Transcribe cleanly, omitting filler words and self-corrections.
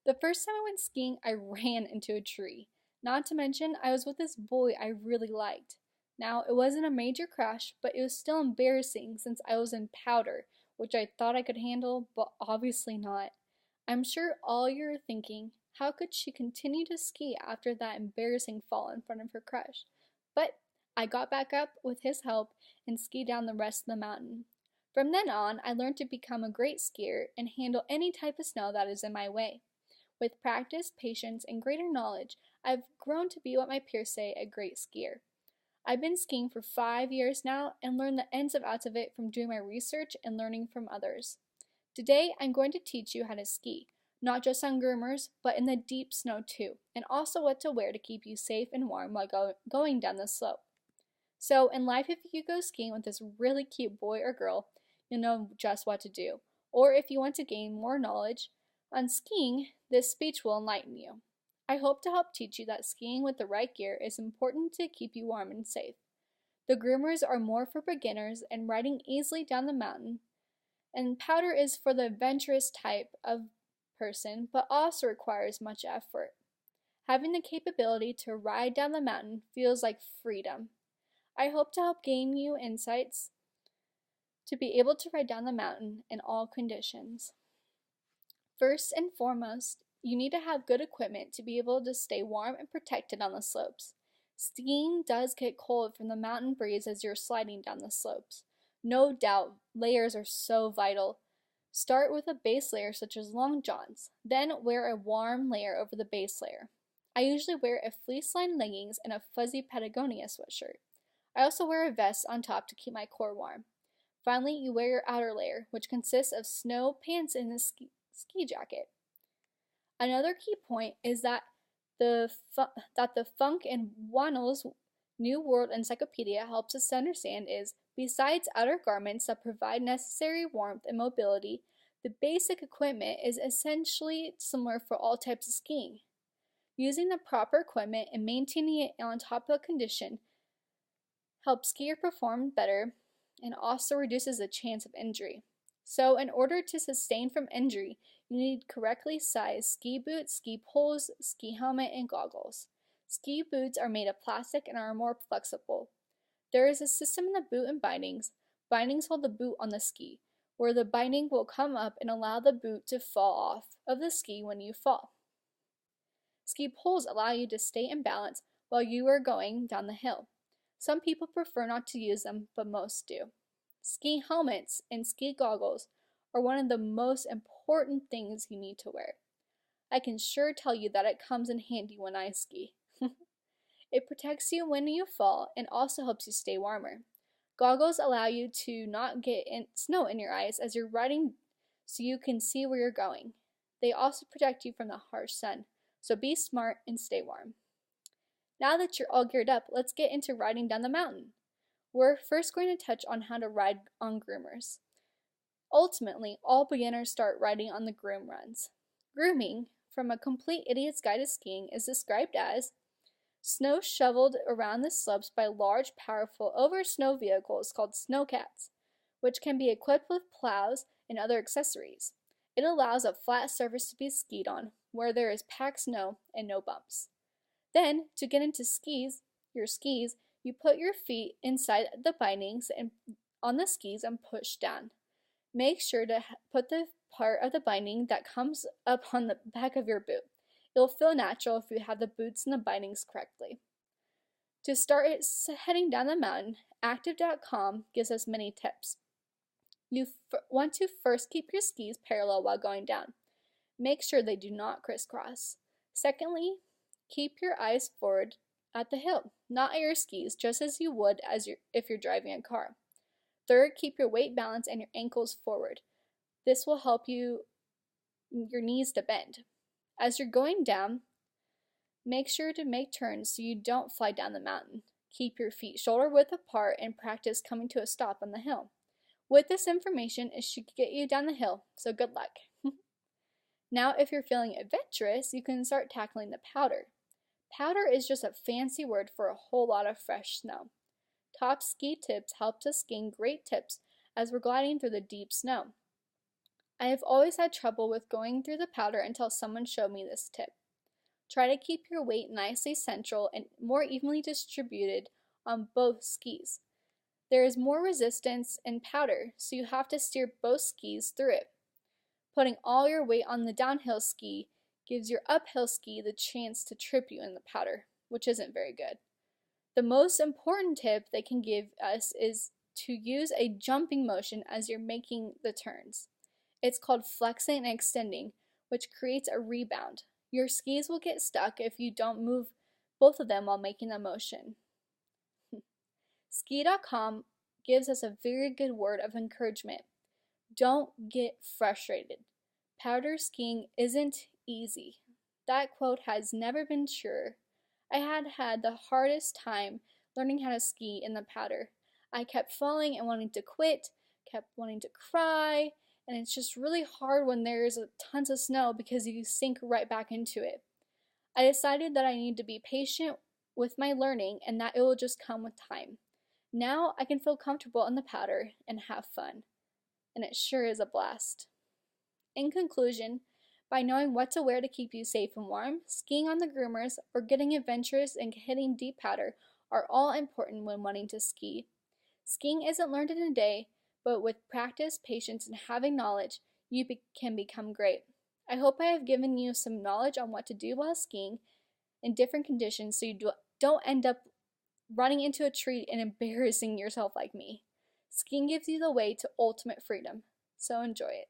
The first time I went skiing, I ran into a tree. Not to mention, I was with this boy I really liked. Now, it wasn't a major crash, but it was still embarrassing since I was in powder, which I thought I could handle, but obviously not. I'm sure all you're thinking, how could she continue to ski after that embarrassing fall in front of her crush? But I got back up with his help and skied down the rest of the mountain. From then on, I learned to become a great skier and handle any type of snow that is in my way. With practice, patience, and greater knowledge, I've grown to be what my peers say a great skier. I've been skiing for 5 years now and learned the ins and outs of it from doing my research and learning from others. Today, I'm going to teach you how to ski, not just on groomers, but in the deep snow too, and also what to wear to keep you safe and warm while going down the slope. So, in life, if you go skiing with this really cute boy or girl, you'll know just what to do. Or if you want to gain more knowledge on skiing, this speech will enlighten you. I hope to help teach you that skiing with the right gear is important to keep you warm and safe. The groomers are more for beginners and riding easily down the mountain, and powder is for the adventurous type of person, but also requires much effort. Having the capability to ride down the mountain feels like freedom. I hope to help gain you insights to be able to ride down the mountain in all conditions. First and foremost, you need to have good equipment to be able to stay warm and protected on the slopes. Skiing does get cold from the mountain breeze as you're sliding down the slopes. No doubt, layers are so vital. Start with a base layer such as long johns, then wear a warm layer over the base layer. I usually wear a fleece-lined leggings and a fuzzy Patagonia sweatshirt. I also wear a vest on top to keep my core warm. Finally, you wear your outer layer, which consists of snow pants and a ski jacket. Another key point is that the Funk and Waddell's New World Encyclopedia helps us understand is, besides outer garments that provide necessary warmth and mobility, the basic equipment is essentially similar for all types of skiing. Using the proper equipment and maintaining it on top of a condition helps skier perform better and also reduces the chance of injury. So, in order to sustain from injury, you need correctly sized ski boots, ski poles, ski helmet, and goggles. Ski boots are made of plastic and are more flexible. There is a system in the boot and bindings. Bindings hold the boot on the ski, where the binding will come up and allow the boot to fall off of the ski when you fall. Ski poles allow you to stay in balance while you are going down the hill. Some people prefer not to use them, but most do. Ski helmets and ski goggles are one of the most important things you need to wear. I can sure tell you that it comes in handy when I ski. It protects you when you fall and also helps you stay warmer. Goggles allow you to not get snow in your eyes as you're riding so you can see where you're going. They also protect you from the harsh sun, so be smart and stay warm. Now that you're all geared up, let's get into riding down the mountain. We're first going to touch on how to ride on groomers. Ultimately, all beginners start riding on the groom runs. Grooming, from A Complete Idiot's Guide to Skiing, is described as snow shoveled around the slopes by large, powerful, over-snow vehicles called snowcats, which can be equipped with plows and other accessories. It allows a flat surface to be skied on, where there is packed snow and no bumps. Then, to get into your skis, you put your feet inside the bindings and on the skis and push down. Make sure to put the part of the binding that comes up on the back of your boot. It'll feel natural if you have the boots and the bindings correctly. To start heading down the mountain, Active.com gives us many tips. You want to first keep your skis parallel while going down. Make sure they do not crisscross. Secondly, keep your eyes forward at the hill, not at your skis, just as you would if you're driving a car. Third, keep your weight balance and your ankles forward. This will help your knees to bend. As you're going down, make sure to make turns so you don't fly down the mountain. Keep your feet shoulder width apart and practice coming to a stop on the hill. With this information, it should get you down the hill, so good luck. Now, if you're feeling adventurous, you can start tackling the powder. Powder is just a fancy word for a whole lot of fresh snow. Top ski tips help us gain great tips as we're gliding through the deep snow. I have always had trouble with going through the powder until someone showed me this tip. Try to keep your weight nicely central and more evenly distributed on both skis. There is more resistance in powder, so you have to steer both skis through it. Putting all your weight on the downhill ski gives your uphill ski the chance to trip you in the powder, which isn't very good. The most important tip they can give us is to use a jumping motion as you're making the turns. It's called flexing and extending, which creates a rebound. Your skis will get stuck if you don't move both of them while making the motion. Ski.com gives us a very good word of encouragement. Don't get frustrated. Powder skiing isn't easy. That quote has never been truer. I had the hardest time learning how to ski in the powder. I kept falling and wanting to quit, kept wanting to cry, and it's just really hard when there's tons of snow because you sink right back into it. I decided that I need to be patient with my learning and that it will just come with time. Now I can feel comfortable in the powder and have fun, and it sure is a blast. In conclusion, by knowing what to wear to keep you safe and warm, skiing on the Groomers, or getting adventurous and hitting deep powder are all important when wanting to ski. Skiing isn't learned in a day, but with practice, patience, and having knowledge, you can become great. I hope I have given you some knowledge on what to do while skiing in different conditions so you don't end up running into a tree and embarrassing yourself like me. Skiing gives you the way to ultimate freedom, so enjoy it.